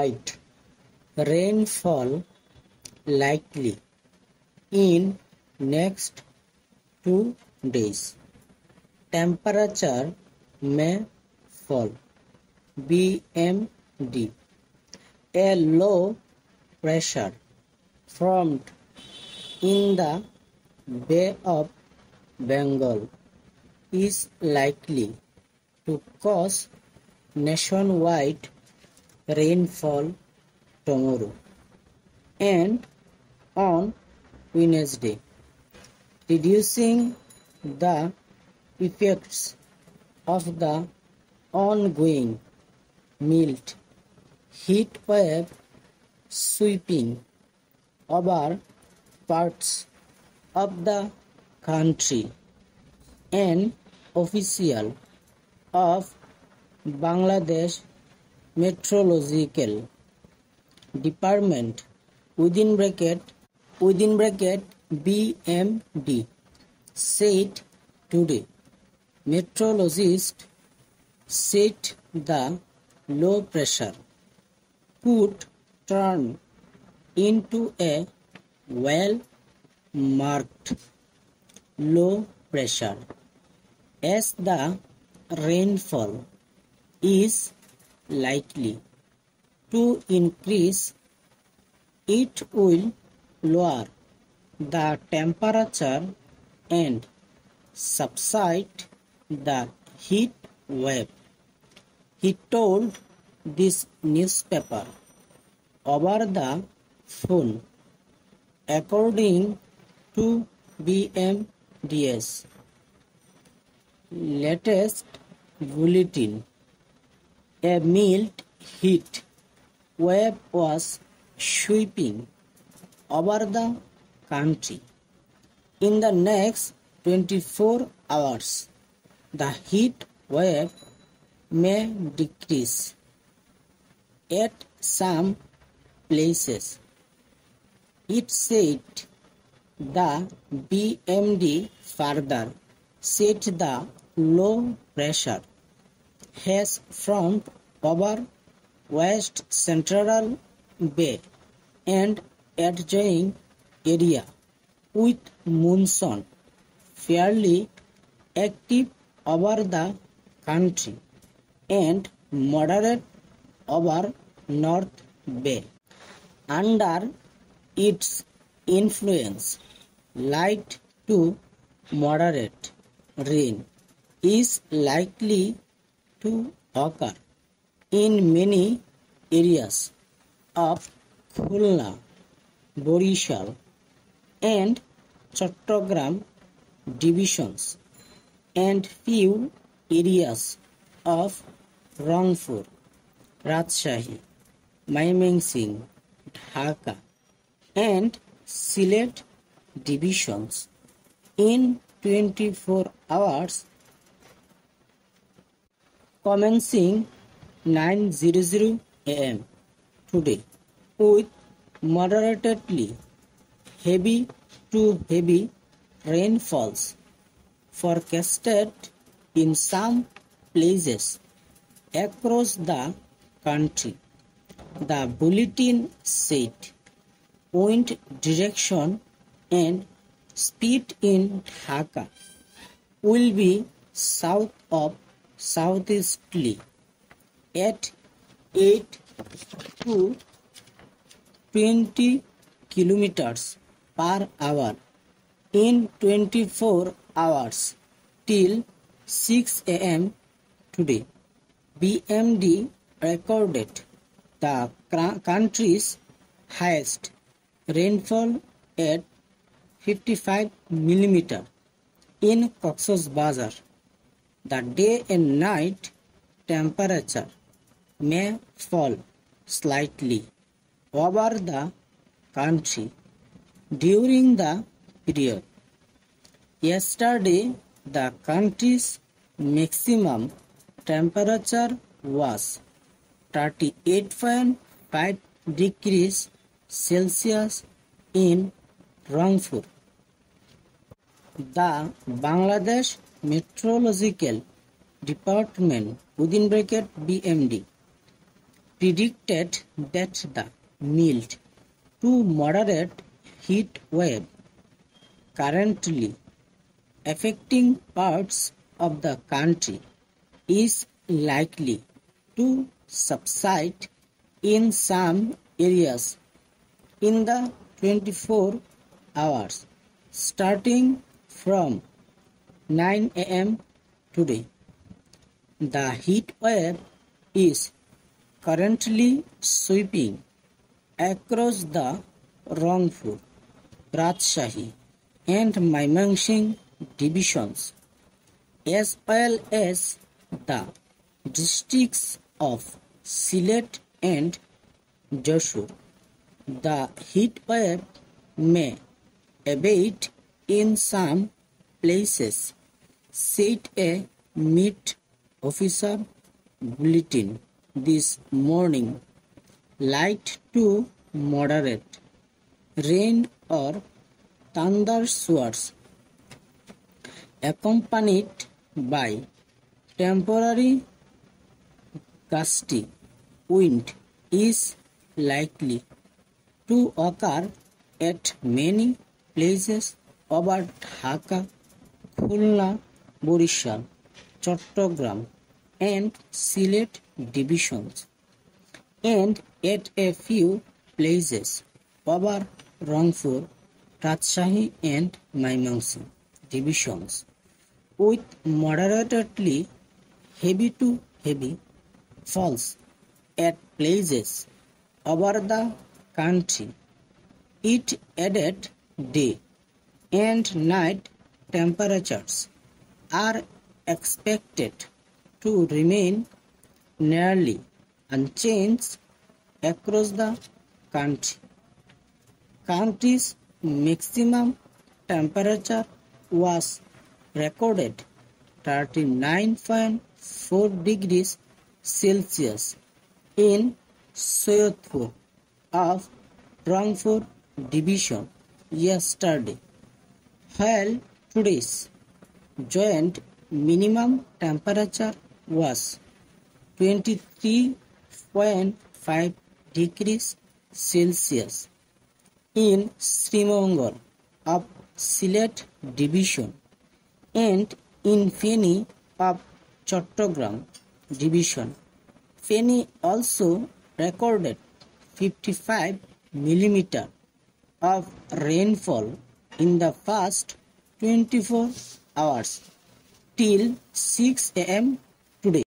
white. Rainfall likely in next 2 days. Temperature may fall. BMD. A low pressure formed in the Bay of Bengal is likely to cause nationwide rainfall tomorrow and on Wednesday, reducing the effects of the ongoing mild heat wave sweeping over parts of the country. An official of Bangladesh Meteorological Department within bracket BMD said today. Meteorologists said the low pressure could turn into a well-marked low pressure as the rainfall is likely to increase. It will lower the temperature and subside the heat wave, he told this newspaper over the phone, according to BMD's latest bulletin. A mild heat wave was sweeping over the country. In the next 24 hours, the heat wave may decrease at some places, it said. The BMD further said the low pressure has formed over West Central Bay and adjoining area, with monsoon fairly active over the country and moderate over North Bay. Under its influence, light to moderate rain is likely to occur in many areas of Khulna, Borishal and Chattogram divisions and few areas of Rangpur, Rajshahi, Mymensingh, Dhaka and Sylhet divisions in 24 hours commencing 9:00 am today, with moderately heavy to heavy rainfalls forecasted in some places across the country. The bulletin said wind direction and speed in Dhaka will be south of southeasterly at 8 to 20 kilometers per hour in 24 hours till 6 am today. BMD recorded the country's highest rainfall at 55 mm in Cox's Bazar. The day and night temperature may fall slightly over the country during the period. Yesterday, the country's maximum temperature was 38.5 degrees Celsius in Rangpur. The Bangladesh Meteorological Department within bracket BMD predicted that the mild to moderate heat wave currently affecting parts of the country is likely to subside in some areas in the 24 hours starting from 9 a.m. today. The heat wave is currently sweeping across the Rangpur, Rajshahi and Mymensingh divisions as well as the districts of Sylhet and Jashore. The heat wave may abate in some places, said a Met officer bulletin this morning. Light to moderate rain or thunder showers accompanied by temporary gusty wind is likely to occur at many places over Dhaka, Khulna, Borishal, Chattogram and Sylhet divisions, and at a few places over Rangpur, Rajshahi and Mymensingh divisions, with moderately heavy to heavy falls at places over the country. It added day and night temperatures are expected to remain nearly unchanged across the country. Country's maximum temperature was recorded 39.4 degrees Celsius in Soyotpur of Rangpur division yesterday, while today's joint minimum temperature was 23.5 degrees Celsius in Srimangal of Sylhet division and in Feni of Chattogram division. Feni also recorded 55 millimeter of rainfall in the past 24 hours till 6 a.m. today.